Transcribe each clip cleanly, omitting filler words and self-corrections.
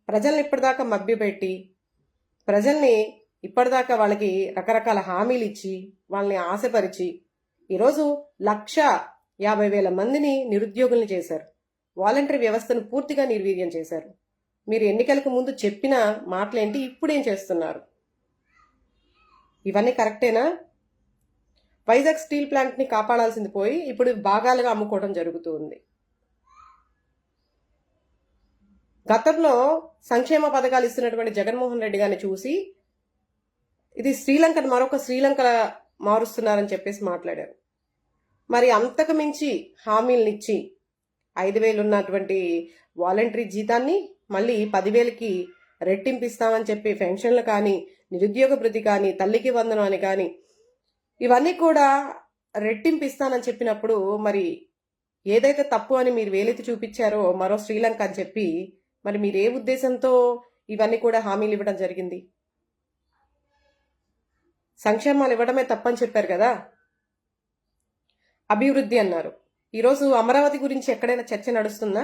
ప్రజల్ని ఇప్పటిదాకా మభ్యపెట్టి ప్రజల్ని ఇప్పటిదాకా వాళ్ళకి రకరకాల హామీలు ఇచ్చి వాళ్ళని ఆశపరిచి ఈరోజు 1,50,000 మందిని నిరుద్యోగుల్ని చేశారు. వాలంటరీ వ్యవస్థను పూర్తిగా నిర్వీర్యం చేశారు. మీరు ఎన్నికలకు ముందు చెప్పిన మాటలేంటి, ఇప్పుడేం చేస్తున్నారు? ఇవన్నీ కరెక్టేనా? వైజాగ్ స్టీల్ ప్లాంట్ని కాపాడాల్సింది పోయి ఇప్పుడు భాగాలుగా అమ్ముకోవడం జరుగుతుంది. గతంలో సంక్షేమ పథకాలు ఇస్తున్నటువంటి జగన్మోహన్ రెడ్డి గారిని చూసి ఇది శ్రీలంకను మరొక శ్రీలంక మారుస్తున్నారని చెప్పేసి మాట్లాడారు. మరి అంతకు మించి హామీలనిచ్చి 5,000 ఉన్నటువంటి వాలంటరీ జీతాన్ని మళ్ళీ 10,000కి రెట్టింపిస్తామని చెప్పి పెన్షన్లు కానీ, నిరుద్యోగ భృతి కానీ, తల్లికి వందనం అని కానీ ఇవన్నీ కూడా రెట్టింపిస్తానని చెప్పినప్పుడు మరి ఏదైతే తప్పు అని మీరు వేలెత్తి చూపించారో మరో శ్రీలంక అని చెప్పి మరి మీరు ఏ ఉద్దేశంతో ఇవన్నీ కూడా హామీలు ఇవ్వడం జరిగింది? సంక్షేమాలు ఇవ్వడమే తప్పని చెప్పారు కదా, అభివృద్ధి అన్నారు. ఈరోజు అమరావతి గురించి ఎక్కడైనా చర్చ నడుస్తుందా?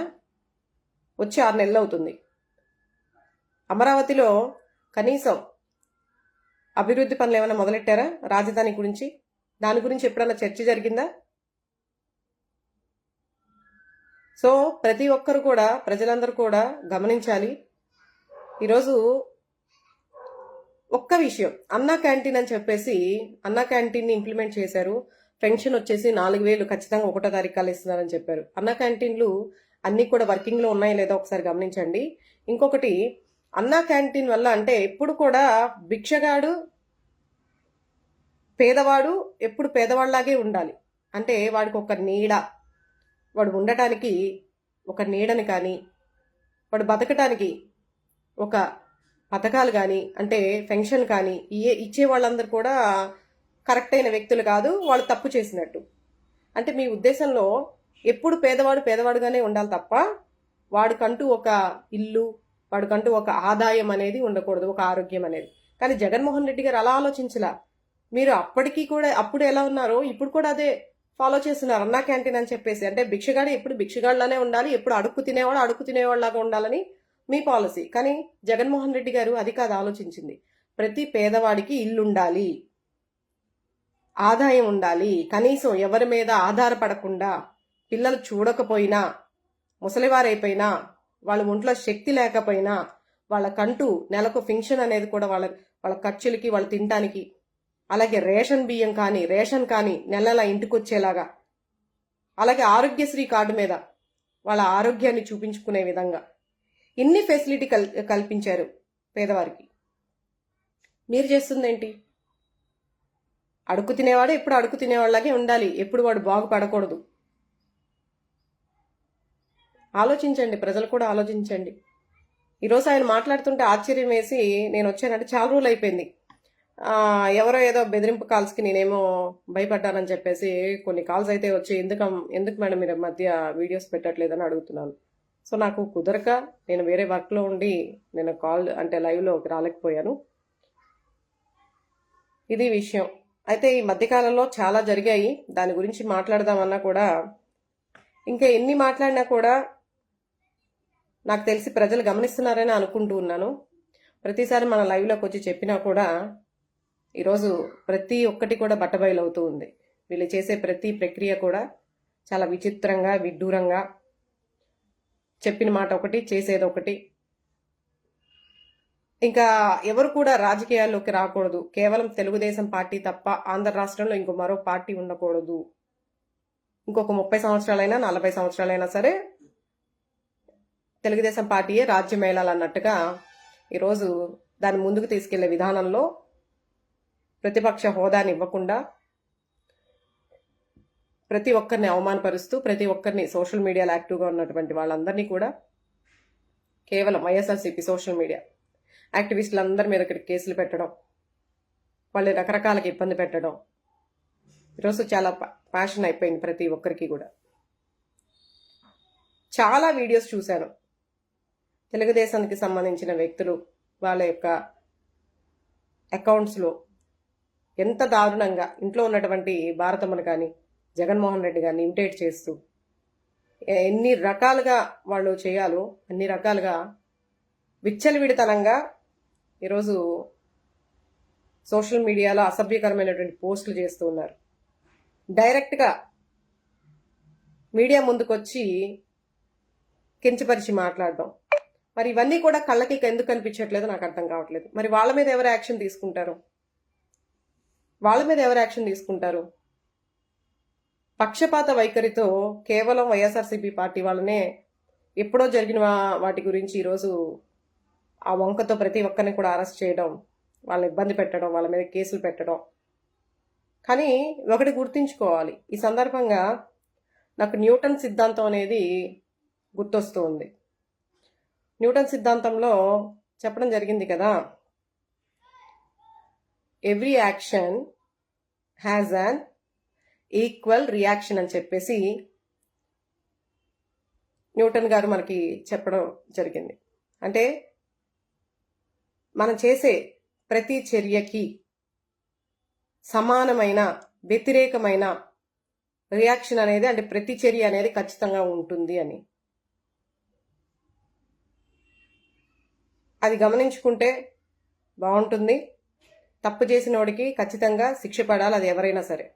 వచ్చి 6 నెలలు అవుతుంది. అమరావతిలో కనీసం అభివృద్ధి పనులు ఏమైనా మొదలెట్టారా? రాజధాని గురించి, దాని గురించి ఎప్పుడైనా చర్చ జరిగిందా? సో ప్రతి ఒక్కరు కూడా, ప్రజలందరూ కూడా గమనించాలి. ఈరోజు ఒక్క విషయం, అన్నా క్యాంటీన్ అని చెప్పేసి అన్నా క్యాంటీన్ని ఇంప్లిమెంట్ చేశారు. పెన్షన్ వచ్చేసి 4,000 ఖచ్చితంగా 1వ తారీఖు ఇస్తున్నారని చెప్పారు. అన్నా క్యాంటీన్లు అన్నీ కూడా వర్కింగ్లో ఉన్నాయో లేదో ఒకసారి గమనించండి. ఇంకొకటి, అన్నా క్యాంటీన్ వల్ల అంటే ఎప్పుడు కూడా భిక్షగాడు పేదవాడు ఎప్పుడు పేదవాళ్ళలాగే ఉండాలి. అంటే వాడికి ఒక నీడ, వాడు ఉండటానికి ఒక నీడని కానీ, వాడు బతకటానికి ఒక పథకాలు కానీ, అంటే పెన్షన్ కానీ ఇచ్చే వాళ్ళందరూ కూడా కరెక్ట్ అయిన వ్యక్తులు కాదు, వాళ్ళు తప్పు చేసినట్టు. అంటే మీ ఉద్దేశంలో ఎప్పుడు పేదవాడు పేదవాడుగానే ఉండాలి తప్ప వాడికంటూ ఒక ఇల్లు, వాడికంటూ ఒక ఆదాయం అనేది ఉండకూడదు, ఒక ఆరోగ్యం అనేది. కానీ జగన్మోహన్ రెడ్డి గారు అలా ఆలోచించలా. మీరు అప్పటికీ కూడా, అప్పుడు ఎలా ఉన్నారో ఇప్పుడు కూడా అదే ఫాలో చేస్తున్నారు. అన్నా క్యాంటీన్ అని చెప్పేసి, అంటే భిక్షగాడు ఎప్పుడు భిక్షగాడిలానే ఉండాలి, ఎప్పుడు అడుక్కు తినేవాళ్ళలాగా ఉండాలని మీ పాలసీ. కానీ జగన్మోహన్ రెడ్డి గారు అది కాదు ఆలోచించింది. ప్రతి పేదవాడికి ఇల్లు ఉండాలి, ఆదాయం ఉండాలి, కనీసం ఎవరి మీద ఆధారపడకుండా, పిల్లలు చూడకపోయినా, ముసలివారైపోయినా, వాళ్ళ ఒంట్లో శక్తి లేకపోయినా వాళ్ళకంటూ నెలకు పెన్షన్ అనేది కూడా వాళ్ళ ఖర్చులకి, వాళ్ళు తినటానికి, అలాగే రేషన్ బియ్యం కానీ, రేషన్ కానీ నెలల ఇంటికి వచ్చేలాగా, అలాగే ఆరోగ్యశ్రీ కార్డు మీద వాళ్ళ ఆరోగ్యాన్ని చూపించుకునే విధంగా ఇన్ని ఫెసిలిటీ కల్పించారు పేదవారికి. మీరు చేస్తుందేంటి? అడుక్కు తినేవాడు ఎప్పుడు అడుక్కు తినేవాళ్ళలాగే ఉండాలి, ఎప్పుడు వాడు బాగుపడకూడదు. ఆలోచించండి, ప్రజలు కూడా ఆలోచించండి. ఈరోజు ఆయన మాట్లాడుతుంటే ఆశ్చర్యం వేసి నేను వచ్చానంటే చాలా రోజులు అయిపోయింది. ఎవరో ఏదో బెదిరింపు కాల్స్కి నేనేమో భయపడ్డానని చెప్పేసి కొన్ని కాల్స్ అయితే వచ్చి ఎందుకు మేడం మీరు మధ్య వీడియోస్ పెట్టట్లేదని అడుగుతున్నాను. సో నాకు కుదరక నేను వేరే వర్క్లో ఉండి నేను కాల్ అంటే లైవ్లోకి రాలేకపోయాను. ఇది విషయం. అయితే ఈ మధ్యకాలంలో చాలా జరిగాయి, దాని గురించి మాట్లాడదామన్నా కూడా, ఇంకా ఎన్ని మాట్లాడినా కూడా నాకు తెలిసి ప్రజలు గమనిస్తున్నారని అనుకుంటూ ఉన్నాను. ప్రతిసారి మన లైవ్లోకి వచ్చి చెప్పినా కూడా ఈరోజు ప్రతి ఒక్కటి కూడా బట్టబయలవుతూ ఉంది. వీళ్ళు చేసే ప్రతి ప్రక్రియ కూడా చాలా విచిత్రంగా, విడ్డూరంగా, చెప్పిన మాట ఒకటి, చేసేది ఒకటి. ఇంకా ఎవరు కూడా రాజకీయాల్లోకి రాకూడదు, కేవలం తెలుగుదేశం పార్టీ తప్ప ఆంధ్ర రాష్ట్రంలో ఇంకో మరో పార్టీ ఉండకూడదు, ఇంకొక 30 సంవత్సరాలైనా 40 సంవత్సరాలైనా సరే తెలుగుదేశం పార్టీయే రాజ్యం మేళాలన్నట్టుగా ఈరోజు దాన్ని ముందుకు తీసుకెళ్లే విధానంలో ప్రతిపక్ష హోదాని ఇవ్వకుండా ప్రతి ఒక్కరిని అవమానపరుస్తూ, ప్రతి ఒక్కరిని సోషల్ మీడియాలో యాక్టివ్గా ఉన్నటువంటి వాళ్ళందరినీ కూడా కేవలం వైఎస్ఆర్సీపీ సోషల్ మీడియా యాక్టివిస్టులందరి మీద ఇక్కడ కేసులు పెట్టడం, వాళ్ళు రకరకాలకి ఇబ్బంది పెట్టడం ఈరోజు చాలా ప్యాషన్ అయిపోయింది ప్రతి ఒక్కరికి కూడా. చాలా వీడియోస్ చూశాను, తెలుగుదేశానికి సంబంధించిన వ్యక్తులు వాళ్ళ యొక్క అకౌంట్స్లో ఎంత దారుణంగా ఇంట్లో ఉన్నటువంటి భారతమ్మను కానీ, జగన్మోహన్ రెడ్డి గారిని ఇమిటేట్ చేస్తూ ఎన్ని రకాలుగా వాళ్ళు చేయాలో అన్ని రకాలుగా విచ్చలవిడితనంగా ఈరోజు సోషల్ మీడియాలో అసభ్యకరమైనటువంటి పోస్టులు చేస్తూ ఉన్నారు. డైరెక్ట్గా మీడియా ముందుకొచ్చి కించపరిచి మాట్లాడడం. మరి ఇవన్నీ కూడా కళ్ళకి ఎందుకు కనిపించట్లేదు నాకు అర్థం కావట్లేదు. మరి వాళ్ళ మీద ఎవరు యాక్షన్ తీసుకుంటారు? పక్షపాత వైఖరితో కేవలం వైఎస్ఆర్సీపీ పార్టీ వాళ్ళనే ఎప్పుడో జరిగిన వాటి గురించి ఈరోజు ఆ వంకతో ప్రతి ఒక్కరిని కూడా అరెస్ట్ చేయడం, వాళ్ళని ఇబ్బంది పెట్టడం, వాళ్ళ మీద కేసులు పెట్టడం. కానీ ఒకటి గుర్తుంచుకోవాలి, ఈ సందర్భంగా నాకు న్యూటన్ సిద్ధాంతం అనేది గుర్తొస్తూ ఉంది. న్యూటన్ సిద్ధాంతంలో చెప్పడం జరిగింది కదా, every action has an equal reaction అని చెప్పేసి న్యూటన్ గారు మనకి చెప్పడం జరిగింది. అంటే మనం చేసే ప్రతి చర్యకి సమానమైన వ్యతిరేకమైన రియాక్షన్ అనేది, అంటే ప్రతి చర్య అనేది ఖచ్చితంగా ఉంటుంది అని. అది గమనించుకుంటే బాగుంటుంది. తప్పు చేసిన వాడికి ఖచ్చితంగా శిక్ష పడాలి, అది ఎవరైనా సరే.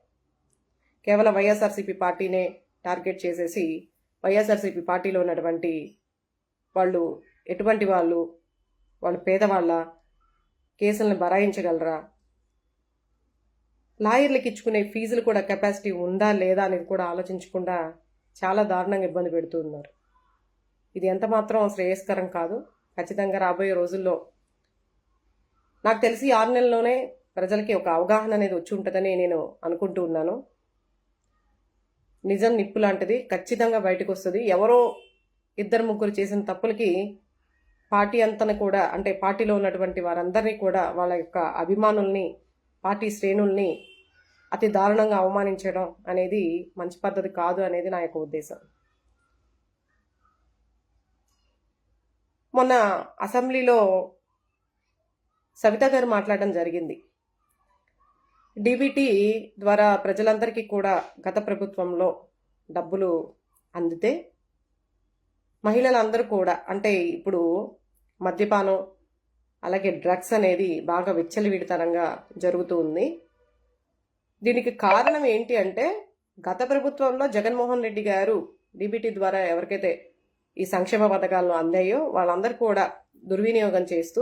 కేవలం వైఎస్ఆర్సీపీ పార్టీనే టార్గెట్ చేసేసి వైఎస్ఆర్సీపీ పార్టీలో ఉన్నటువంటి వాళ్ళు ఎటువంటి వాళ్ళు పేదవాళ్ళ, కేసులను బరాయించగలరా, లాయర్లకు ఇచ్చుకునే ఫీజులు కూడా కెపాసిటీ ఉందా లేదా అనేది కూడా ఆలోచించకుండా చాలా దారుణంగా ఇబ్బంది పెడుతూ ఉన్నారు. ఇది ఎంత మాత్రం శ్రేయస్కరం కాదు. ఖచ్చితంగా రాబోయే రోజుల్లో నాకు తెలిసి 6 నెలల్లోనే ప్రజలకి ఒక అవగాహన అనేది వచ్చి ఉంటుందని నేను అనుకుంటూ ఉన్నాను. నిజం నిప్పు లాంటిది, ఖచ్చితంగా బయటకు వస్తుంది. ఎవరో 2-3 చేసిన తప్పులకి పార్టీ అంతను కూడా, అంటే పార్టీలో ఉన్నటువంటి వారందరినీ కూడా, వాళ్ళ యొక్క అభిమానుల్ని, పార్టీ శ్రేణుల్ని అతి దారుణంగా అవమానించడం అనేది మంచి పద్ధతి కాదు అనేది నా యొక్క ఉద్దేశం. మొన్న అసెంబ్లీలో సవిత గారు మాట్లాడడం జరిగింది. డీబీటీ ద్వారా ప్రజలందరికీ కూడా గత ప్రభుత్వంలో డబ్బులు అందితే మహిళలందరూ కూడా, అంటే ఇప్పుడు మద్యపానం అలాగే డ్రగ్స్ అనేది బాగా విచ్చలవిడితనంగా జరుగుతూ ఉంది. దీనికి కారణం ఏంటి అంటే, గత ప్రభుత్వంలో జగన్మోహన్ రెడ్డి గారు డీబీటీ ద్వారా ఎవరికైతే ఈ సంక్షేమ పథకాలను అందాయో వాళ్ళందరూ కూడా దుర్వినియోగం చేస్తూ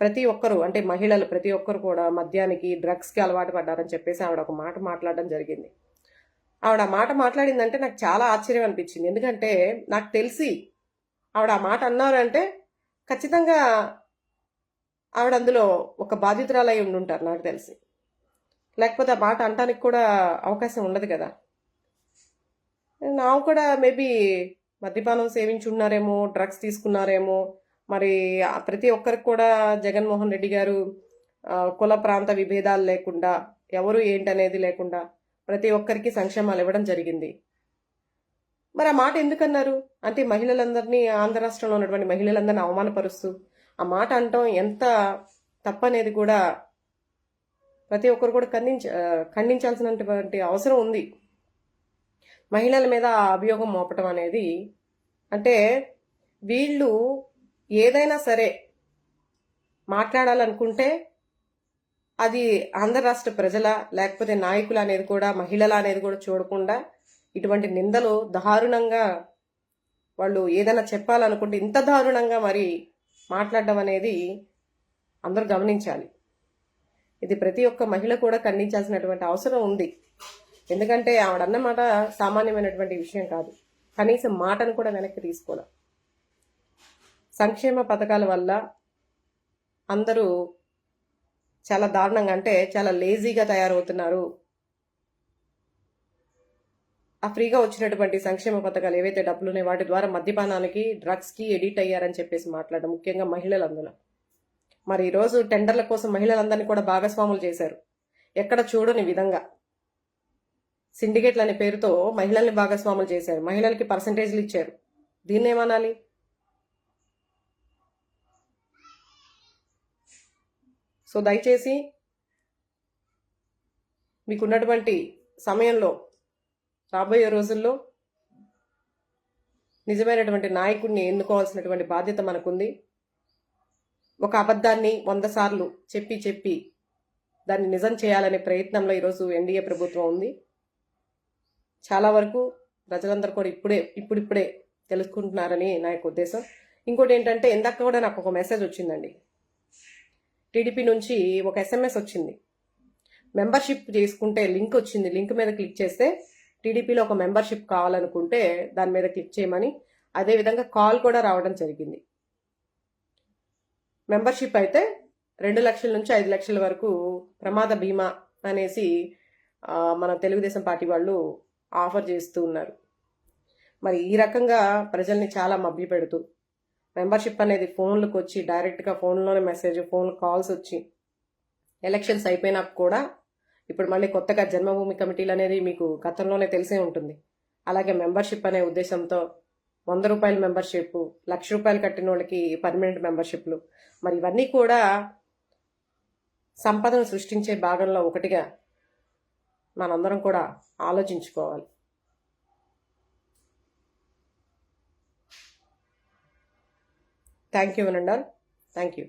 ప్రతి ఒక్కరు, అంటే మహిళలు ప్రతి ఒక్కరు కూడా మద్యానికి, డ్రగ్స్కి అలవాటు పడ్డారని చెప్పేసి ఆవిడ ఒక మాట మాట్లాడడం జరిగింది. ఆవిడ ఆ మాట మాట్లాడిందంటే నాకు చాలా ఆశ్చర్యం అనిపించింది. ఎందుకంటే నాకు తెలిసి ఆవిడ ఆ మాట అన్నారంటే ఖచ్చితంగా ఆవిడ అందులో ఒక బాధితురాలై ఉండుంటారు నాకు తెలిసి. లేకపోతే ఆ మాట అనటానికి కూడా అవకాశం ఉండదు కదా. నాకు కూడా మేబీ మద్యపానం సేవించున్నారేమో, డ్రగ్స్ తీసుకున్నారేమో. మరి ప్రతి ఒక్కరికి కూడా జగన్మోహన్ రెడ్డి గారు కుల ప్రాంత విభేదాలు లేకుండా, ఎవరు ఏంటనేది లేకుండా ప్రతి ఒక్కరికి సంక్షేమాలు ఇవ్వడం జరిగింది. మరి ఆ మాట ఎందుకన్నారు అంటే, మహిళలందరినీ, ఆంధ్ర రాష్ట్రంలో ఉన్నటువంటి మహిళలందరినీ అవమానపరుస్తూ ఆ మాట అనటం ఎంత తప్పనేది కూడా ప్రతి ఒక్కరు కూడా ఖండించాల్సినటువంటి అవసరం ఉంది. మహిళల మీద ఆ అభియోగం మోపటం అనేది, అంటే వీళ్ళు ఏదైనా సరే మాట్లాడాలనుకుంటే అది ఆంధ్ర రాష్ట్ర ప్రజల, లేకపోతే నాయకులు అనేది కూడా, మహిళల అనేది కూడా చూడకుండా ఇటువంటి నిందలు దారుణంగా, వాళ్ళు ఏదైనా చెప్పాలనుకుంటే ఇంత దారుణంగా మరి మాట్లాడడం అనేది అందరూ గమనించాలి. ఇది ప్రతి ఒక్క మహిళ కూడా ఖండించాల్సినటువంటి అవసరం ఉంది. ఎందుకంటే ఆవిడన్నమాట సామాన్యమైనటువంటి విషయం కాదు. కనీసం మాటను కూడా వెనక్కి తీసుకోవాలి. సంక్షేమ పథకాల వల్ల అందరూ చాలా దారుణంగా, అంటే చాలా లేజీగా తయారవుతున్నారు. ఆ ఫ్రీగా వచ్చినటువంటి సంక్షేమ పథకాలు ఏవైతే డబ్బులు ఉన్నాయో వాటి ద్వారా మద్యపానానికి, డ్రగ్స్కి ఎడిట్ అయ్యారని చెప్పేసి మాట్లాడడం, ముఖ్యంగా మహిళలు అందులో. మరి ఈరోజు టెండర్ల కోసం మహిళలందరినీ కూడా భాగస్వాములు చేశారు. ఎక్కడ చూడని విధంగా సిండికేట్లు అనే పేరుతో మహిళల్ని భాగస్వాములు చేశారు. మహిళలకి పర్సంటేజ్లు ఇచ్చారు. దీన్ని ఏమనాలి? సో దయచేసి మీకున్నటువంటి సమయంలో, రాబోయే రోజుల్లో నిజమైనటువంటి నాయకుడిని ఎన్నుకోవాల్సినటువంటి బాధ్యత మనకుంది. ఒక అబద్ధాన్ని 100 సార్లు చెప్పి దాన్ని నిజం చేయాలనే ప్రయత్నంలో ఈరోజు ఎన్డీఏ ప్రభుత్వం ఉంది. చాలా వరకు ప్రజలందరూ కూడా ఇప్పుడిప్పుడే తెలుసుకుంటున్నారని నా యొక్క ఉద్దేశం. ఇంకోటి ఏంటంటే, ఇందాక కూడా నాకు ఒక మెసేజ్ వచ్చిందండి. టీడీపీ నుంచి ఒక SMS వచ్చింది. మెంబర్షిప్ చేసుకుంటే లింక్ వచ్చింది. లింక్ మీద క్లిక్ చేస్తే టీడీపీలో ఒక మెంబర్షిప్ కావాలనుకుంటే దాని మీద క్లిక్ చేయమని, అదేవిధంగా కాల్ కూడా రావడం జరిగింది. మెంబర్షిప్ అయితే 2 లక్షల నుంచి 5 లక్షల వరకు ప్రమాద బీమా అనేసి మన తెలుగుదేశం పార్టీ వాళ్ళు ఆఫర్ చేస్తూ ఉన్నారు. మరి ఈ రకంగా ప్రజల్ని చాలా మభ్యపెడుతూ మెంబర్షిప్ అనేది ఫోన్లకు వచ్చి డైరెక్ట్గా ఫోన్లోనే మెసేజ్, ఫోన్ కాల్స్ వచ్చి ఎలక్షన్స్ అయిపోయినాక కూడా ఇప్పుడు మళ్ళీ కొత్తగా జన్మభూమి కమిటీలు అనేది మీకు గతంలోనే తెలిసే ఉంటుంది. అలాగే మెంబర్షిప్ అనే ఉద్దేశంతో 100 రూపాయల మెంబర్షిప్, 1,00,000 రూపాయలు కట్టిన వాళ్ళకి పర్మనెంట్ మెంబర్షిప్లు, మరి ఇవన్నీ కూడా సంపదను సృష్టించే భాగంలో ఒకటిగా మనందరం కూడా ఆలోచించుకోవాలి. థ్యాంక్ యూ వినండాల్. Thank you.